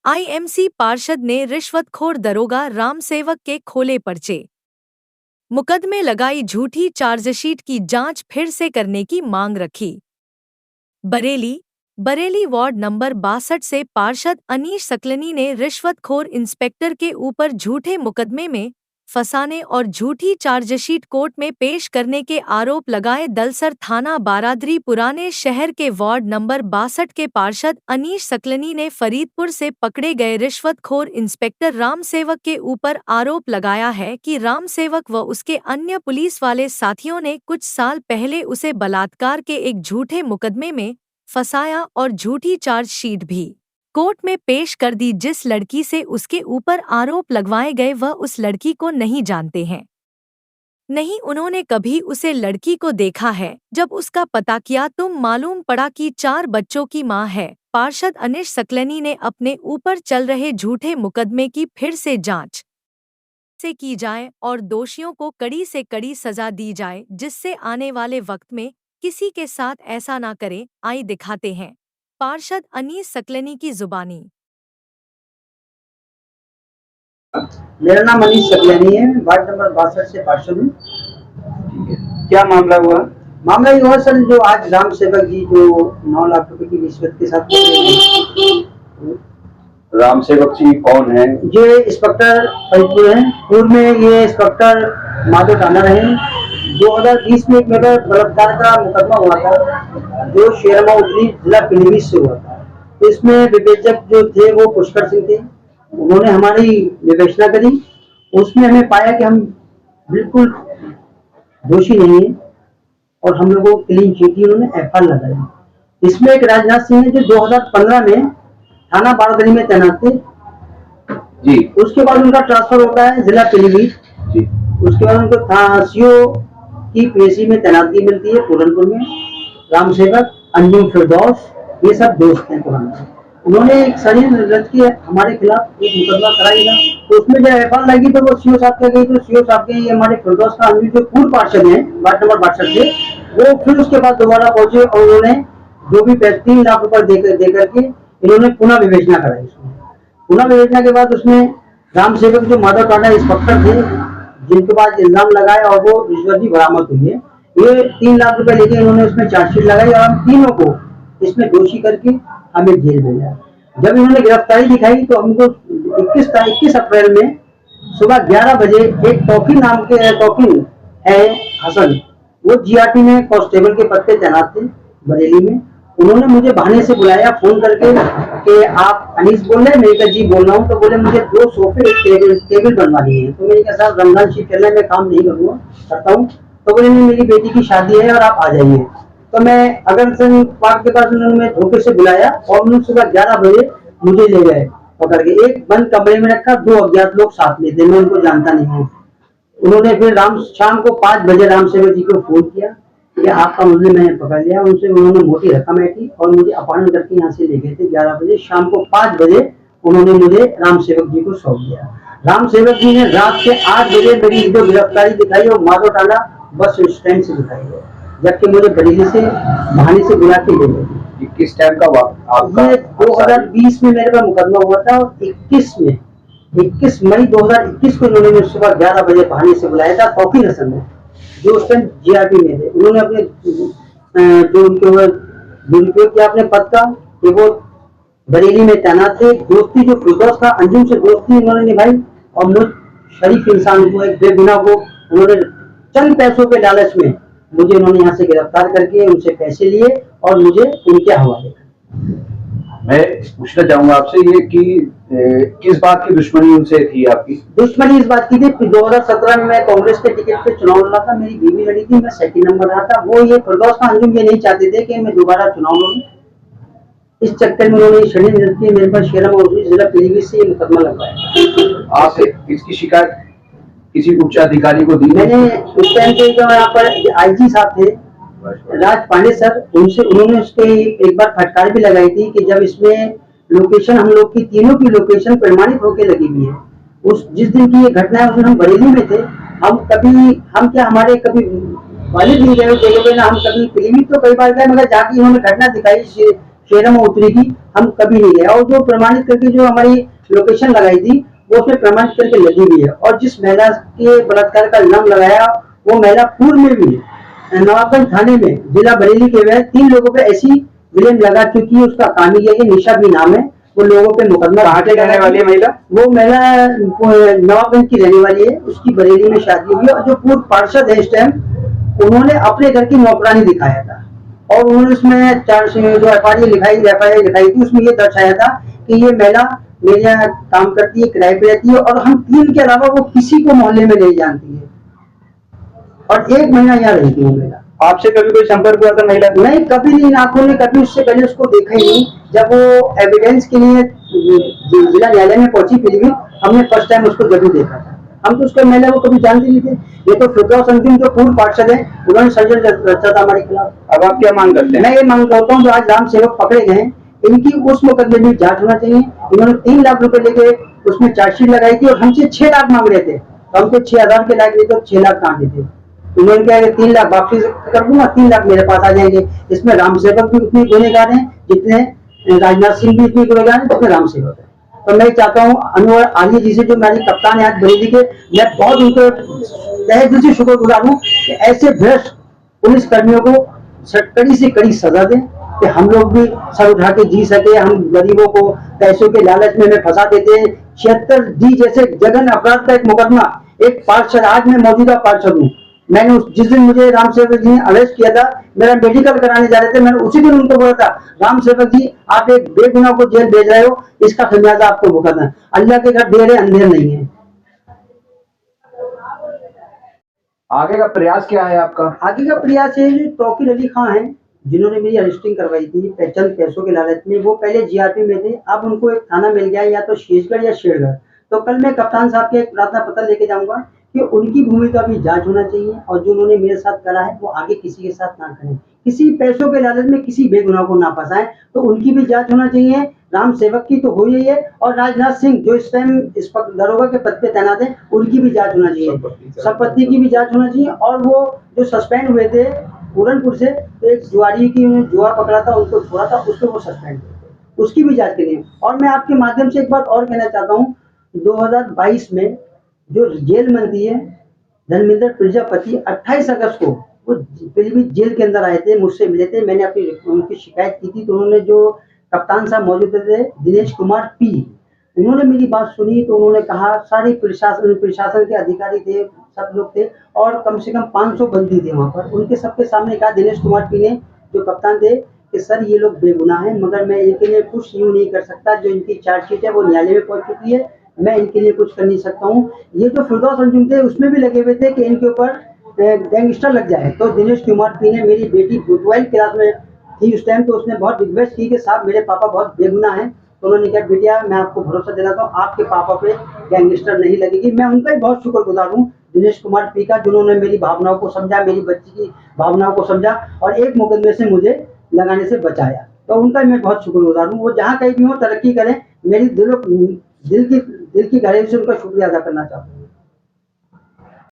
IMC पार्षद ने रिश्वतखोर दरोगा रामसेवक के खोले पर्चे। मुकदमे लगाई झूठी चार्जशीट की जांच फिर से करने की मांग रखी। बरेली वार्ड नंबर 62 से पार्षद अनीश सकलनी ने रिश्वतखोर इंस्पेक्टर के ऊपर झूठे मुकदमे में फंसाने और झूठी चार्जशीट कोर्ट में पेश करने के आरोप लगाए। दलसर थाना बारादरी पुराने शहर के वार्ड नंबर 62 के पार्षद अनीश सकलनी ने फरीदपुर से पकड़े गए रिश्वतखोर इंस्पेक्टर रामसेवक के ऊपर आरोप लगाया है कि रामसेवक व उसके अन्य पुलिस वाले साथियों ने कुछ साल पहले उसे बलात्कार के एक झूठे मुकदमे में फंसाया और झूठी चार्जशीट भी कोर्ट में पेश कर दी। जिस लड़की से उसके ऊपर आरोप लगवाए गए वह उस लड़की को नहीं जानते हैं, नहीं उन्होंने कभी उसे लड़की को देखा है। जब उसका पता किया तो मालूम पड़ा कि 4 बच्चों की मां है। पार्षद अनीश सकलनी ने अपने ऊपर चल रहे झूठे मुकदमे की फिर से जांच से की जाए और दोषियों को कड़ी से कड़ी सजा दी जाए, जिससे आने वाले वक्त में किसी के साथ ऐसा ना करें। आई दिखाते हैं पार्षद अनीश सकलनी की जुबानी। मेरा नाम अनीश सकलनी है, वार्ड नंबर 62 से पार्षद हूँ। क्या मामला हुआ? मामला ये हुआ सर, जो आज रामसेवक जी जो 9 लाख रुपए की रिश्वत के साथ रामसेवक जी कौन है? ये इंस्पेक्टर फरीदपुर है। पूर्व में ये इंस्पेक्टर माधव टाना रहे। 2020 में एक मेरा बलात्कार का मुकदमा हुआ था जो शेरमा उतरी जिला पीलीभीत से हुआ था। तो इसमें विवेचक जो थे वो पुष्कर सिंह थे। उन्होंने हमारी विवेचना करी, उसमें हमें पाया कि हम बिल्कुल दोषी नहीं है और हम लोगों को क्लीन चिट की उन्होंने एफआईआर लगाई। इसमें एक राजनाथ सिंह है जो 2015 में थाना बारादरी में तैनात थे जी। उसके बाद उनका ट्रांसफर होता है जिला पीलीभीत जी। उसके बाद उनको सीओ की पीएसी में तैनाती मिलती है पूरनपुर में। रामसेवक, अंजुम फिरदौस, ये सब दोस्त हैं पुराने। उन्होंने एक षड्यंत्र रच के हमारे खिलाफ एक मुकदमा कराई था। तो उसमें जब एफआईआर लगी तो वो सीओ साहब के गई, तो सीओ साहब के हमारे फिरदौस का अंजुम जो पूर्व पार्षद है वार्ड नंबर 62 से, वो फिर उसके बाद दोबारा पहुंचे और उन्होंने जो भी 3 लाख रुपए देकर के इन्होंने पुनः विवेचना कराई। पुनः विवेचना के बाद उसमें रामसेवक जो माधव टांडा इंस्पेक्टर थे जिनके पास इल्जाम लगाए और वो रिश्वत भी बरामद हुई है, ये 3 लाख रुपए लेके इन्होंने उसमें चार्जशीट लगाई और हम तीनों को इसमें दोषी करके हमें जेल भेजा। जब इन्होंने गिरफ्तारी दिखाई तो हमको 21 अप्रैल में सुबह 11 बजे एक तौकीन नाम के तौकीन है हसन, वो जीआरटी में कांस्टेबल के पद पे तैनात थे बरेली में। उन्होंने मुझे बहाने से बुलाया फोन करके कि आप अनीश बोल रहे हैं? मैंने कहा जी बोल रहा हूँ। तो बोले मुझे 2 सोफे टेबल बनवानी है। तो मैंने कहा साहब रमजान शीट चलने में काम नहीं करता हूँ। तो बोले मेरी बेटी की शादी है और आप आ जाइए। तो मैं अगरसन पार्क के पास उन्होंने धोखे से बुलाया और उन्होंने सुबह 11 बजे मुझे ले गए पकड़ के। एक बंद कमरे में रखा, 2 अज्ञात लोग साथ में थे, मैं उनको जानता नहीं हूँ। उन्होंने फिर शाम को 5 बजे रामसेवक जी को फोन किया कि आपका मुझे मैंने पकड़ लिया। उनसे उन्होंने मोटी रकम ऐठी और मुझे अपहरण करके यहाँ से ले गए थे 11 बजे। शाम को 5 बजे उन्होंने मुझे रामसेवक जी को सौंप दिया। रामसेवक जी ने रात के 8 बजे मेरी जो गिरफ्तारी दिखाई और माधव टांडा बस स्टैंड से दिखाई है, जबकि मुझे बरेली से बहाने से बुला के ले गए। किस टाइम का आपका? 2020 में मेरे पास मुकदमा हुआ था और 21 मई 2021 को उन्होंने सुबह 11 बजे बहाने से बुलाया था तौकीन हसन में, जो उस टाइम जीआरपी में थे। उन्होंने अपने जो उनके दुरुपयोग किया अपने पद का कि वो बरेली में तैनात थे। दोस्ती जो फिरदौस का अंजुम से दोस्ती उन्होंने निभाई और मुझ शरीफ इंसान को, एक बेगुनाह को उन्होंने चंद पैसों के लालच में मुझे उन्होंने यहाँ से गिरफ्तार करके उनसे पैसे लिए और मुझे उनके हवाले कर। मैं पूछना चाहूंगा आपसे ये कि किस बात की दुश्मनी उनसे थी आपकी? दुश्मनी इस बात की थी कि 2017 में मैं कांग्रेस के टिकट पे चुनाव लड़ा था, मेरी बीवी लड़ी थी, मैं सेकंड नंबर रहा था। वो ये फिरदौस का अंजुम ये नहीं चाहते थे कि मैं दोबारा चुनाव लड़ूं। इस चक्कर में उन्होंने षड्यंत्र करके मेरे पास शेरा मौजूद जिला पीलीभीत से ये मुकदमा लगवाया। आप इसकी शिकायत किसी उच्च अधिकारी को दी? मैंने उस टाइम पे जो यहाँ पर आईजी साहब थे राज पांडे सर, उनसे उन्होंने उसके एक बार फटकार भी लगाई थी कि जब इसमें लोकेशन हम लोग की तीनों की लोकेशन प्रमाणित होके लगी हुई है। उस जिस दिन की ये घटना है उस दिन हम बरेली में थे। हमारे कभी वालिद नहीं गए जगह पे ना, हम कभी पीलीभीत तो कई बार गए, मगर जाके इन्होंने घटना दिखाई शहरों में उतरेगी, हम कभी नहीं गए। और जो प्रमाणित करके जो हमारी लोकेशन लगाई थी वो उसमें प्रमाणित करके लगी हुई है। और जिस महिला के बलात्कार का इल्जाम लगाया वो महिला पूर्व में भी नवाबगंज थाने में जिला बरेली के वह 3 लोगों पे ऐसी विलेन लगा चुकी है। उसका काम ही है, निशा भी नाम है, वो लोगों पे मुकदमा। कहाँ के रहने वाली है महिला? वो महिला नवाबगंज की रहने वाली है, उसकी बरेली में शादी हुई है। और जो पूर्व पार्षद है इस टाइम, उन्होंने अपने घर की नौकरानी दिखाया था और उन्होंने उसमें जो एफआईआर लिखाई थी उसमें ये दर्शाया था कि ये महिला मेरे यहाँ काम करती है, किराए पे रहती है और हम 3 के अलावा वो किसी को मोहल्ले में नहीं जानती है। और 1 महीना यहाँ रही थी वो महिला। आपसे कभी कोई संपर्क हुआ था महिला? नहीं, कभी नहीं, आंखों ने कभी उससे पहले उसको देखा ही नहीं। जब वो एविडेंस के लिए जिला न्यायालय में पहुंची पीलीभीत, हमने फर्स्ट टाइम उसको जरूर देखा था। हम तो उसका महिला को कभी जानते नहीं थे। ये तो फिरदौस अंजुम जो पूर्व पार्षद है, उन्होंने षड्यंत्र रचा था हमारे खिलाफ। अब आप क्या मांग करते हैं? मैं ये मांग करता हूँ जो आज राम सेवक पकड़े गए हैं, इनकी उस मुकदमे में जांच होना चाहिए। इन्होंने 3 लाख रुपए लेके उसमें चार्जशीट लगाई थी और हमसे 6 लाख मांग रहे थे, तो हमको 6,000 के लायक नहीं तो 6 लाख कहाँ देते। उन्होंने कहा 3 लाख वापसी कर दूंगा, 3 लाख मेरे पास आ जाएंगे। इसमें राम सेवक भी उतने गुनहगार हैं जितने राजनाथ सिंह भी उतने गुनहगार हैं जितने राम सेवक है। तो मैं चाहता हूँ अनवर आर्य जी से, जो मेरी कप्तान है आज बरेली के, मैं बहुत उनको तहे दिल से शुक्रगुजार हूँ कि ऐसे भ्रष्ट पुलिस कर्मियों को कड़ी से कड़ी सजा दें कि हम लोग भी सर उठा के जी सके। हम गरीबों को पैसों के लालच में फंसा देते हैं। 76D जैसे जघन अपराध का एक मुकदमा, एक पार्षद, आज मैं मौजूदा पार्षद हूँ, मैंने जिस दिन मुझे राम सेवक जी ने अरेस्ट किया था, मेरा मेडिकल कराने जा रहे थे, मैंने उसी दिन उनको बोला था, राम सेवक जी आप एक बेगुनाह को जेल भेज रहे हो, इसका खमियाजा आपको भुगतना है। अल्लाह के घर देर है अंधेर नहीं है। आगे का प्रयास क्या है आपका? आगे का प्रयास है, जो तौकीर अली खां है जिन्होंने मेरी अरेस्टिंग करवाई थी चंद पैसों के लालच में, वो पहले जीआरपी में थे, अब उनको एक थाना मिल गया या तो शीशगढ़ या शेरगढ़। तो कल मैं कप्तान साहब के एक प्रार्थना पत्र लेके जाऊंगा कि उनकी भूमिका भी जांच होना चाहिए और जो उन्होंने मेरे साथ करा है वो आगे किसी के साथ ना करें, किसी पैसों के लालच में किसी बेगुनाह को ना फंसाएं। तो उनकी भी जांच होना चाहिए। राम सेवक की तो हो ही है, और राजनाथ सिंह जो इस टाइम इस दरोगा के पद पे तैनात है, उनकी भी जांच होना चाहिए, संपत्ति की भी जांच होना चाहिए। और वो जो सस्पेंड हुए थे पूरनपुर से, तो एक जुआरी की जुआ पकड़ा था, उनको छोड़ा था, उसको वो सस्पेंड हुए, उसकी भी जांच करिए। और मैं आपके माध्यम से एक बात और कहना चाहता हूँ, 2022 में जो जेल मंत्री है धर्मेंद्र प्रजापति, 28 अगस्त को वो पीलीभीत जेल के अंदर आए थे, मुझसे मिले थे, मैंने अपनी उनकी शिकायत की थी। तो उन्होंने, जो कप्तान साहब मौजूद थे दिनेश कुमार पी, उन्होंने मेरी बात सुनी। तो उन्होंने कहा, सारे प्रशासन के अधिकारी थे, सब लोग थे, और कम से कम 500 बंदी थे वहां पर। उनके सबके सामने कहा दिनेश कुमार पी ने, जो कप्तान थे, कि सर ये लोग बेगुनाह हैं, मगर मैं इनके लिए कुछ यूं नहीं कर सकता। जो इनकी चार्जशीट है वो न्यायालय में पहुंच चुकी है, मैं इनके लिए कुछ कर नहीं सकता हूँ। ये जो फिरदौस अंजुम थे उसमें भी लगे हुए थे कि इनके ऊपर गैंगस्टर लग जाए। तो दिनेश कुमार पी ने, मेरी बेटी 12th क्लास में थी उस टाइम, तो उसने बहुत रिक्वेस्ट की कि साहब मेरे पापा बहुत बेगुनाह हैं। तो उन्होंने कहा, बेटिया मैं आपको भरोसा दिलाता हूँ, आपके पापा पे गैंगस्टर नहीं लगेगी। मैं उनका ही बहुत शुक्रगुजार हूँ, दिनेश कुमार पी का, जिन्होंने मेरी भावनाओं को समझा, मेरी बच्ची की भावनाओं को समझा और एक मुकदमे से मुझे लगाने से बचाया। तो उनका मैं बहुत शुक्रगुजार हूँ। वो जहाँ कहीं भी हो तरक्की करें, मेरी दिल की गहराई से उनका शुक्रिया अदा करना चाहता हूँ।